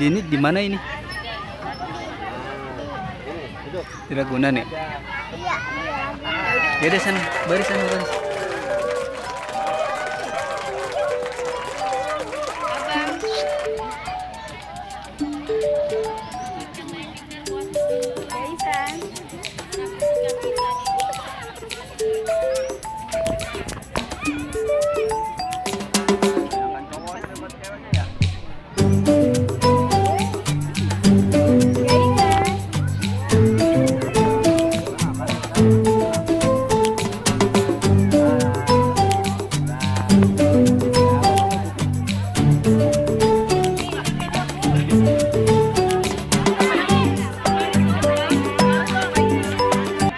Ini di mana ini? Tidak guna nih. Ya udah sana, baris sana, baris.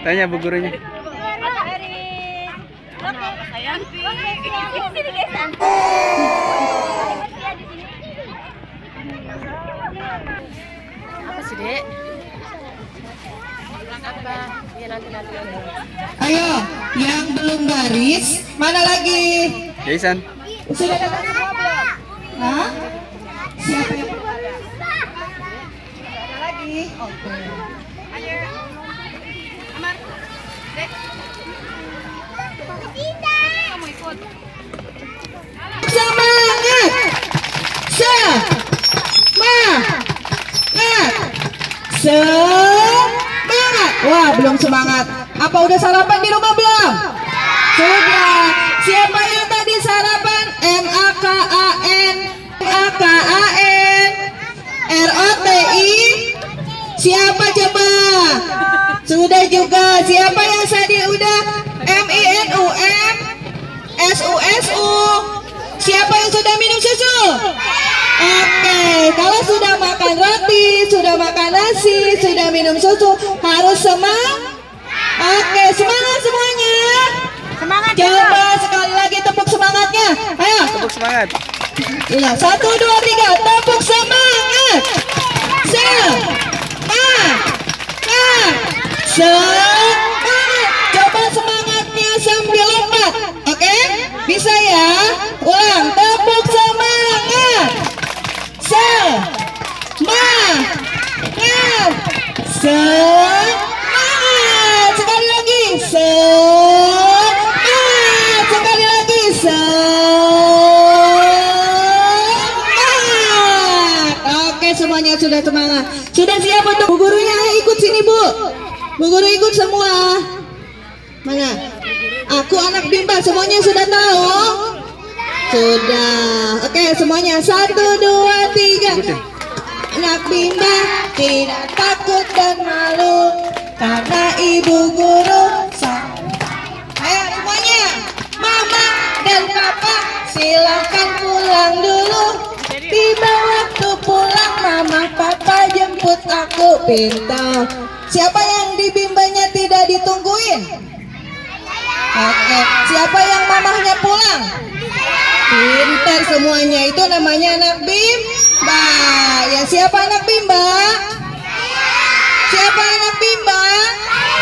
Tanya bu gurunya. Apa sih, Dek? Apa? Ya nanti. Ayo, yang belum baris, mana lagi? Jason. Sudah datang semua belum? Hah? Siapa yang belum baris? Ada lagi? Oke. Amar. Dek. Kamu ikut. Semangat! Semangat! Wah, belum semangat. Apa udah sarapan di rumah belum? Sudah. Siapa yang tadi sarapan? MAKAN ROTI. Siapa coba? Sudah juga. Siapa yang tadi udah? MINUM SUSU. Siapa yang sudah minum susu? Oke, kalau sudah makan roti, sudah makan nasi, sudah minum susu, harus semangat. Oke, semangat semuanya. Semangat. Coba sekali lagi tepuk semangatnya. Ayo. Tepuk semangat. Iya, 1, 2, 3, tepuk semangat. Semangat. Coba semangatnya sambil lompat. Oke? Bisa ya? Ulang, tepuk semangat. Semangat. Sekali lagi. Semangat. Sekali lagi. Semangat. Oke, semuanya sudah semangat. Sudah siap untuk bu gurunya? Ikut sini, Bu. Bu guru ikut semua. Mana? Aku anak bimba, semuanya sudah tahu? Sudah. Oke, semuanya 1, 2, 3. Anak bimba tidak takut dan malu karena ibu guru. Ayo semuanya, mama dan papa silakan pulang dulu. Tiba waktu pulang, mama papa jemput aku. Pintar. Siapa yang di bimbanya tidak ditungguin? Oke, siapa yang mamahnya pulang? Pintar semuanya, itu namanya anak bimba. Ya, siapa anak bimba? Siapa anak bimba?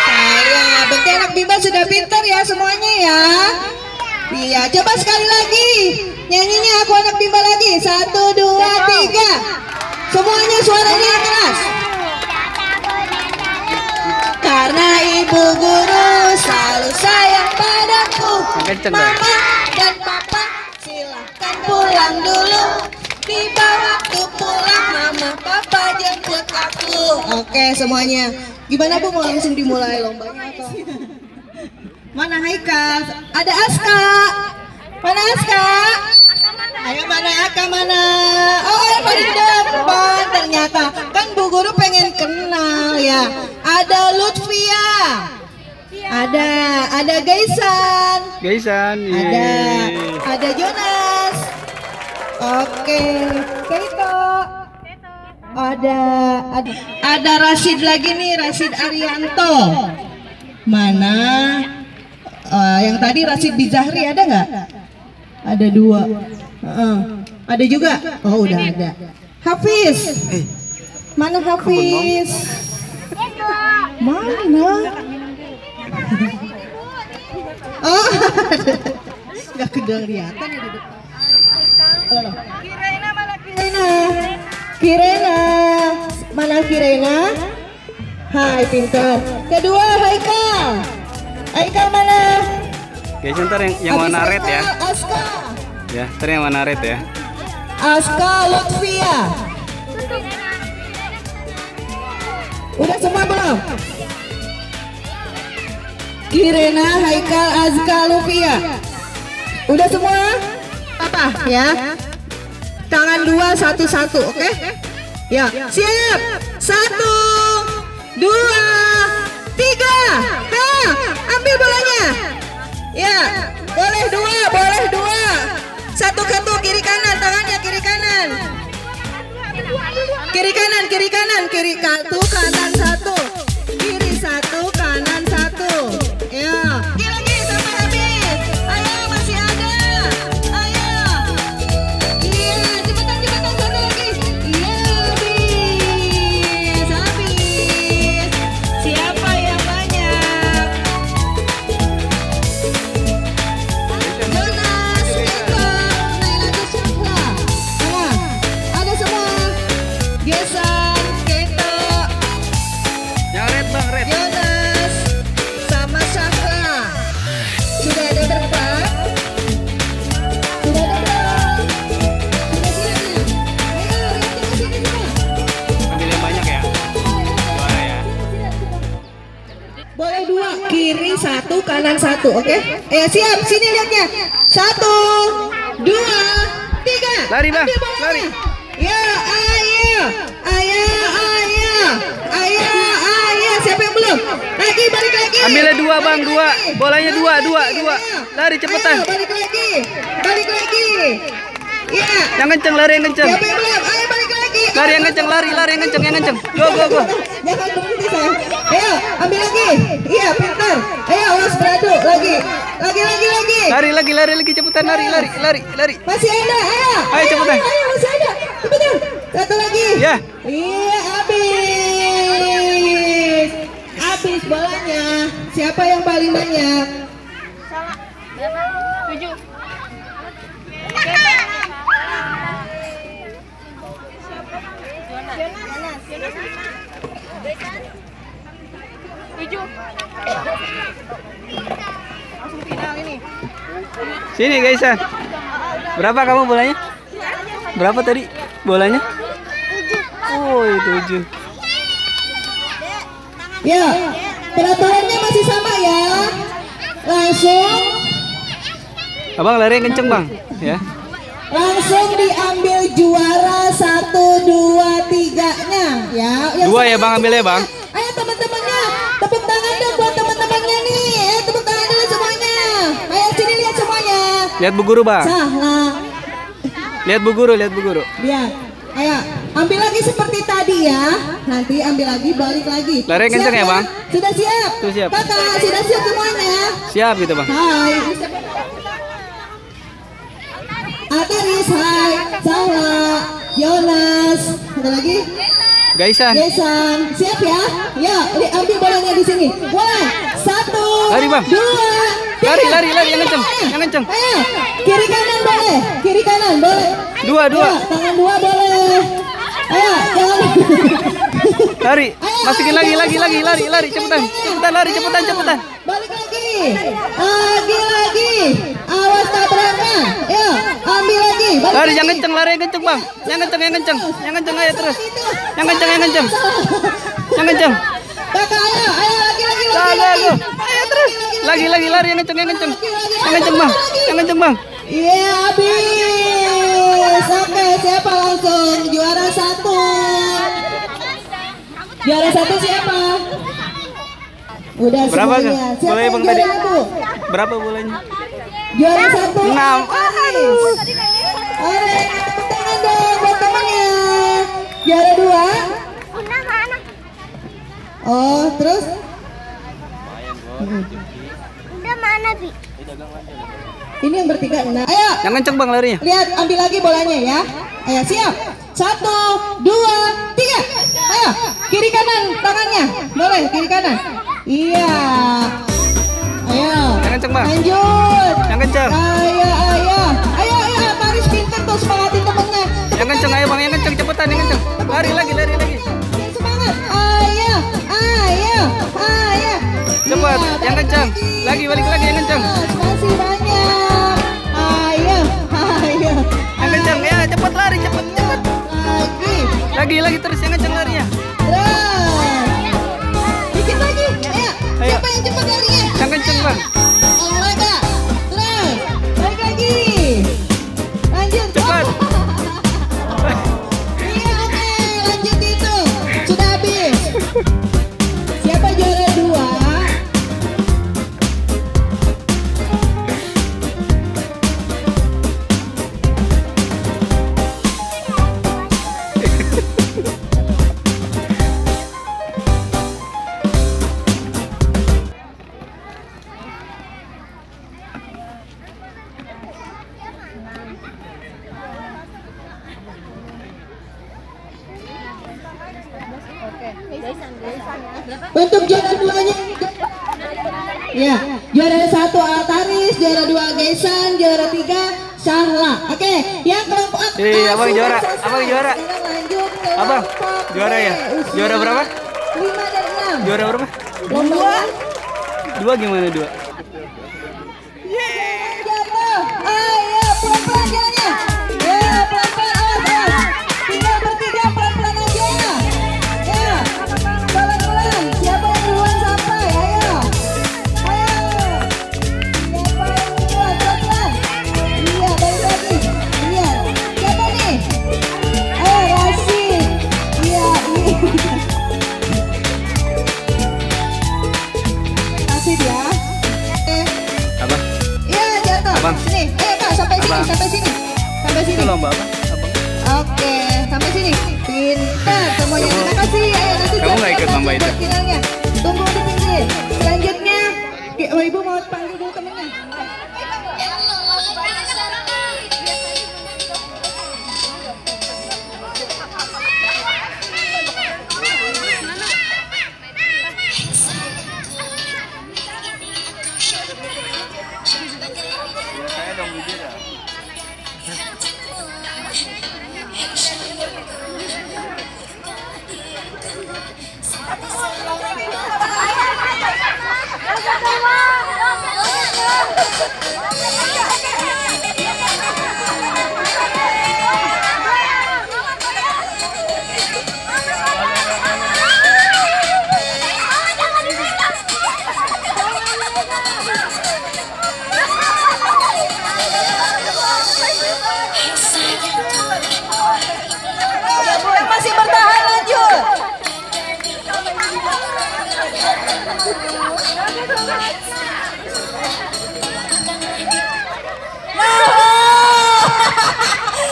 Saya. Berarti anak bimba sudah pintar ya semuanya ya. Iya, coba sekali lagi. Nyanyinya aku anak bimba lagi. 1, 2, 3. Semuanya suaranya keras. Karena ibu guru selalu sayang padaku. Mama dan papa silahkan pulang dulu. Tiba waktu pulang, mama papa jemput aku. Oke semuanya. Gimana Bu, mau langsung dimulai lombanya atau? Mana Haikal? Ada Aska. Mana Aska? Ayo mana Aka mana? Oh yang paling depan ternyata. Kan Bu Guru pengen kenal ya. Ada Lutfia. Ada Gaisan. Ada Jonas. Oke, Keito. Ada Rashid lagi nih, Rashid Arianto. Mana? Yang tadi Rashid Bizahri ada nggak? Ada 2. Ada juga? Oh udah ada. Hafiz. Mana Hafiz? Mana? Oh, nggak kelihatan ya di depan. Kirain mana Kiraina? Kirena. Mana Kirena? Hai, pintar. Kedua, Haikal. Haikal mana? Guys, ntar yang warna red ya. Aska. Ya, ntar yang warna red ya. Aska Lutfia. Udah semua belum? Kirena, Haikal, Azka, Lutfia. Udah semua? Apa ya? Tangan dua, satu, oke? Ya, siap. 1, 2, 3. Ambil bolanya. Ya, boleh dua. Satu kiri kanan, tangannya kiri kanan. Kiri kanan, kiri satu, kanan satu. Kiri satu, kanan satu. Ya, lagi sampai habis. Ayo, masih ada. Ayo. Iya, cepetan satu lagi. Iya, habis. Siapa yang banyak? Jonas, Eko, Naila, Syahla. Mana? Ada semua. Gesan, Keto, Yang red bang, red. Jonas, sama Syahla. Sudah ada berapa? Sudah ada berapa? Sudah siap ya? Ayo, lihat ke sini semua. Ambil yang banyak ya. Dua ya. Boleh dua, kiri satu, kanan satu, oke? Siap, sini lihatnya. 1, 2, 3. Lari, Bang, Ambil bolanya. lari. Ya, ayo. Siapa yang belum? Lagi, balik lagi. Ambilnya dua bang, dua. Bolanya dua. Lari cepetan. Ayo, balik lagi. Ya. Yang kenceng, lari yang kenceng. Siapa yang belum? Ayo balik lagi. Lari yang kenceng, lari yang kenceng. Go. Jangan berhenti sayang. Ayo, ambil lagi. Iya, pintar. Ayo, awas beradu. Lagi. Lari lagi cepetan, lari. Masih ada, ayo. Ayo, cepetan. Ayo, masih ada. Cepetan. Satu lagi. Ya. Iya, habis bolanya. Siapa yang paling banyak? Salah. Berapa? 7. Langsung final ini. Sini guys. Berapa kamu bolanya? Berapa tadi bolanya? 7. Ya, peraturannya masih sama ya. Langsung Abang lari yang kenceng bang. Ya. langsung diambil juara 1, 2, 3-nya ya. Dua ya bang, ambilnya bang. Ayo teman-temannya, tepuk tangan dong buat teman-temannya nih. Tepuk tangan dulu semuanya. Ayo sini lihat semuanya. Lihat Bu Guru bang. Salah. Lihat Bu Guru. Lihat. Ayo, ambil lagi seperti tadi ya. Nanti ambil lagi, balik lagi. Lari yang kenceng ya, Bang? Sudah siap? Tuh, siap. Kakak, sudah siap semuanya? Siap itu bang. Hai. Ataris, hai. Salah. Jonas. Ada lagi? Gaisan. Gesan. Siap ya? Ya, ambil bolanya di sini. Mulai. 1, Lari, Bang. 2, 3. Lari, yang kenceng. Ayo, kiri kanan boleh. Dua. Ya, tangan dua boleh. Ayo, jangan. Lari. Masukin lagi. Cepetan. Balik lagi. Lagi. Awas tabraknya. Ya, ambil lagi. Balik Lari lagi. yang kenceng, bang. Yang kenceng ayo terus. Yang kenceng. Kakak, ayo lagi. Ayo terus. Lagi lari yang kenceng. Yang kenceng bang. Iya, habis. Oke, siapa langsung juara 1? Juara 1 siapa? Udah Berapa semuanya. kan? Siapa Boleh yang bang tadi? juara 1? Berapa bolanya? Juara 1. 6. Aduh. Tepuk tangan dong buat temannya. Juara 2. Oh, terus? Udah mana, Bi? Ini yang bertiga. Nah, ayo. Yang kenceng bang larinya. Lihat, ambil lagi bolanya ya. Ayo, siap. 1, 2, 3. Ayo, kiri kanan tangannya. Boleh, kiri kanan. Iya. Ayo. Yang kenceng bang. Lanjut. Yang kenceng. Ayo. Maris pintar tuh semangatin temennya. Yang kenceng ayo bang, yang kenceng cepetan yang kenceng. Lari lagi. Semangat. Ayo. Cepat, Iya, yang kencang. Lagi, balik lagi yang kencang. Masih banyak. Ayo. Yang kencang ya, cepat lari, cepat. Lagi terus yang kencang larinya. Terus. Dikit lagi. Ayo. Siapa yang cepat larinya? Yang kencang, Bang. Olahraga. Terus. Balik lagi. Lanjut. Cepat. Iya, oke. Lanjut itu. Sudah habis. Siapa juara 2? Untuk juara 2-nya ya, juara 1 Altaris, juara 2 Gaisan, juara 3 Sahla. Oke, yang kelompok A. Abang juara. Abang juara. Lanjut ke Abang kelompok juara B. ya? Juara berapa? 5 dan 6. Juara berapa? Lomba 2 gimana 2? jatuh. Ayo, pelan-pelan jalannya. Ya, pelan-pelan. Awas. Tinggal bertiga, pelan-pelan aja. Ya, pelan-pelan. Siapa yang duluan sampai? Ayo. Siapa yang duluan? Pelan-pelan. Iya, balik lagi. Iya. Siapa nih? Ayo, Rasid. Iya. Rasid ya. Apa? Iya, jatuh. Abang. Sini. Ayo, Kak, sampai sini, Abang. sampai sini. Sampai sini. Itu lomba apa? Abang. Oke, sampai sini. Pintar semuanya. Terima kasih. Ayo nanti Kamu nggak ikut lomba itu? buat finalnya. Tunggu di pinggir. Selanjutnya, Ibu mau panggil dulu temennya. Saya dong bibir ya. Masih bertahan, lanjut.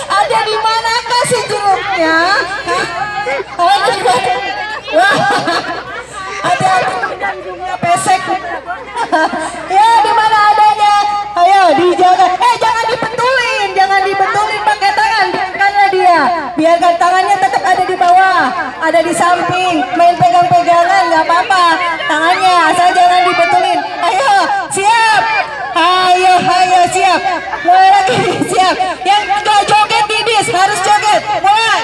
Ada di mana sih jeruknya? Ada ujungnya pesek. Ya, di mana adanya? Ayo dijaga. Jangan dibetulin pakai tangan. Biarkanlah dia. Biarkan tangannya tetap ada di bawah, ada di samping. Main pegang-pegangan nggak apa-apa. Tangannya asal jangan dibetulin. Ayo, siap. Ayo, siap. Mulai lagi, siap. Yang nggak joget di dis harus joget. Mulai.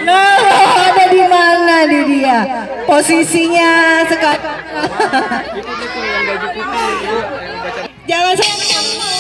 Nah, ada di mana dia? Posisinya sekarang. Itu yang baju putih itu yang baca. Jangan sampai.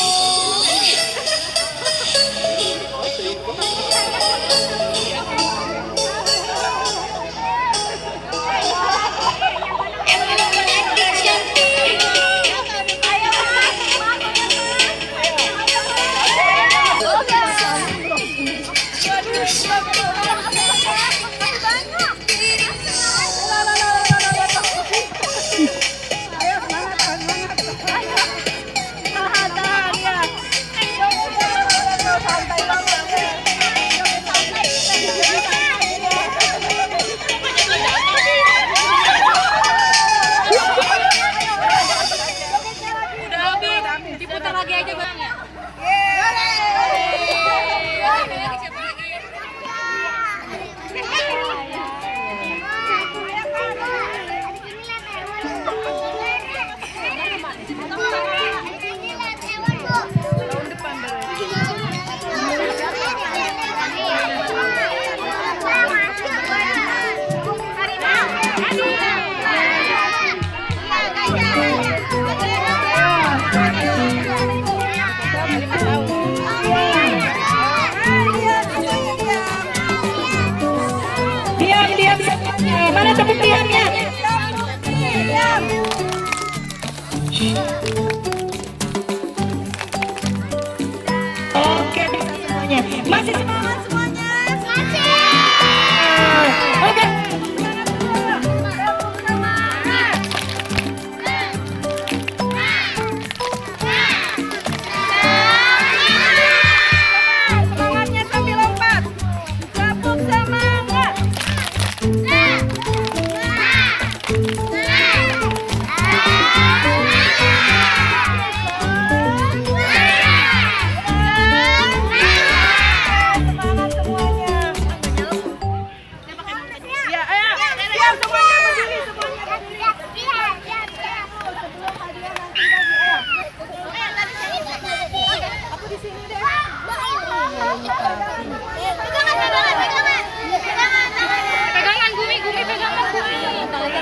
Oke, bisa semuanya. Masih semangat semuanya? Masih. Oke. Semangatnya sambil lompat. Gabung semangat. Semangat semuanya. Ya, ayo. Siap semuanya berdiri, semuanya berdiri. Sebelum hadiah nanti bagi, ayo. Aku di sini deh. Pegangan Gumi pegangan Gumi. Lingkaran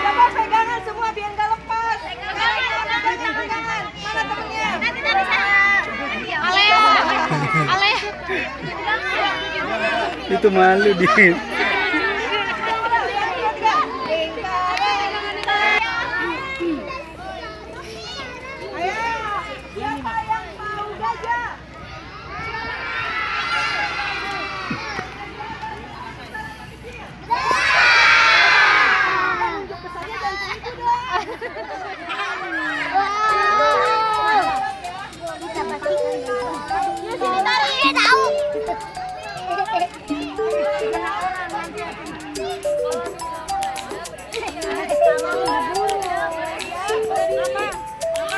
Coba pegangan semua biar nggak lepas. Pegangan. Mana temennya? Ale. Itu malu dia. Ayo, siapa yang mau gajah? Tunjuk pesannya dan itu dong. Sini tarik tahu.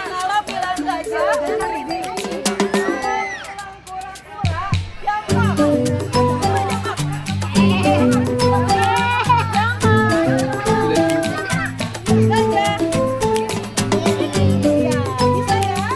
Kalau bilang gajah, yang gajah. Iya, bisa ya?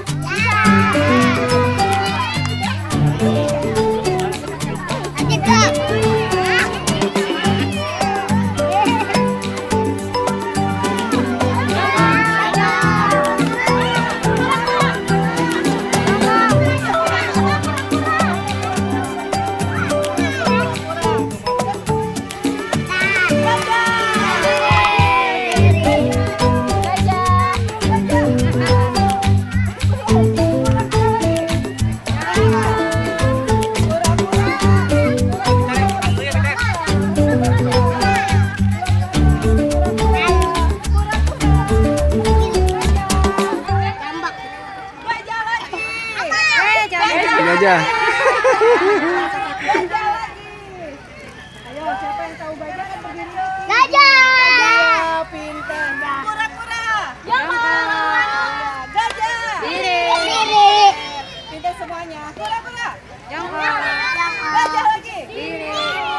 Gajah. Gajah lagi. Ayo, siapa yang tahu gajah kan berdiri dong. Gajah. Pintar. Kura-kura. Jangan. Gajah. Diri. Pintar semuanya. Kura-kura. Jangan. Gajah lagi.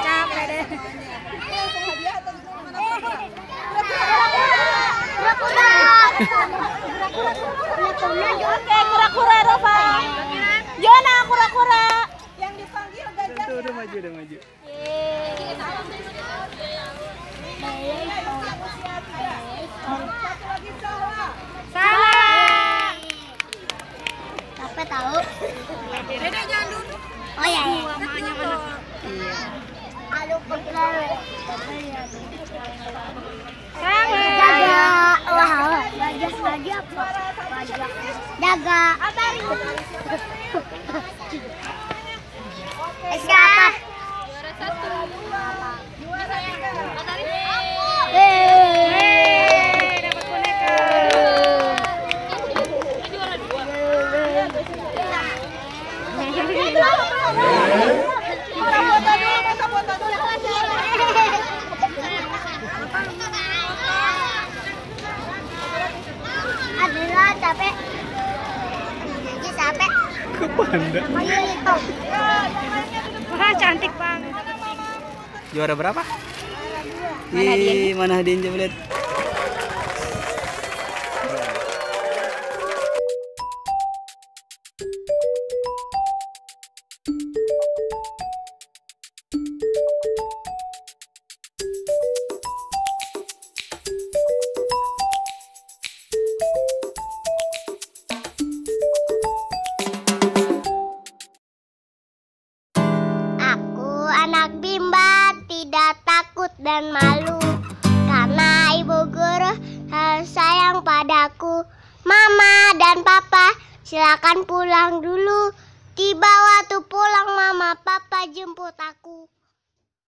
Capek deh. Langsung hadiah atau gimana? Kura-kura. Oke, kura-kura Rova. Jona, kura-kura. Yang dipanggil gajah. Udah maju, udah maju. Satu lagi Sarah. Salah. Capek tahu. Dede jangan duduk. Oh ya. Iya. Aduh pegal. Jaga. Wah, gajah apa? Jaga. Siapa? Juara 1. Juara 3. Dapat boneka. Juara 2. Foto dulu. Adila capek. Jadi capek. Ke panda. Ayo itu. Wah, cantik banget. Juara berapa? Ih, mana hadiahnya coba lihat. dan malu. Karena ibu guru harus sayang padaku. Mama dan papa, silakan pulang dulu. Tiba waktu pulang, mama papa jemput aku.